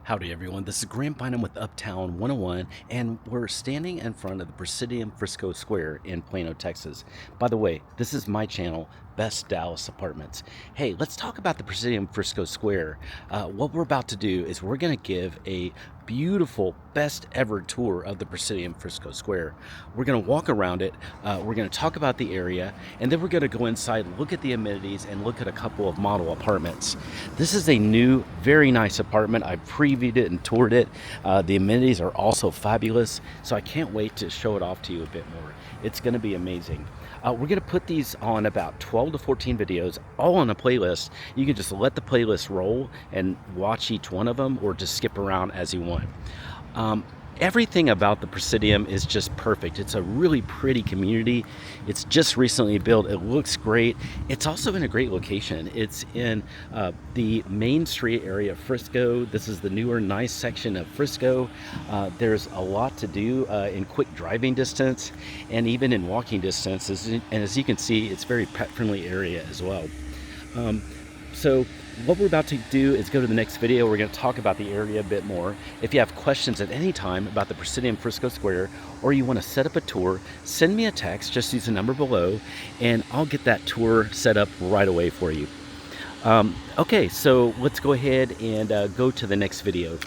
Howdy everyone, this is Graham Bynum with Uptown 101, and we're standing in front of the Presidium Frisco Square in Plano, Texas. By the way, this is my channel, Best Dallas Apartments. Hey, let's talk about the Presidium Frisco Square. What we're about to do is we're going to give a beautiful, best ever tour of the Presidium Frisco Square. We're going to walk around it, we're going to talk about the area, and then we're going to go inside, look at the amenities, and look at a couple of model apartments. This is a new, very nice apartment. I previewed it and toured it. The amenities are also fabulous, so I can't wait to show it off to you a bit more. It's going to be amazing. We're going to put these on about 12 to 14 videos, all on a playlist. You can just let the playlist roll and watch each one of them, or just skip around as you want. Everything about the Presidium is just perfect. It's a really pretty community. It's just recently built. It looks great. It's also in a great location. It's in the Main Street area of Frisco. This is the newer, nice section of Frisco. There's a lot to do in quick driving distance and even in walking distance. And as you can see, it's a very pet-friendly area as well. So what we're about to do is go to the next video. We're going to talk about the area a bit more. If you have questions at any time about the Presidium Frisco Square, or you want to set up a tour, send me a text. Just use the number below, and I'll get that tour set up right away for you. Okay, so let's go ahead and go to the next video.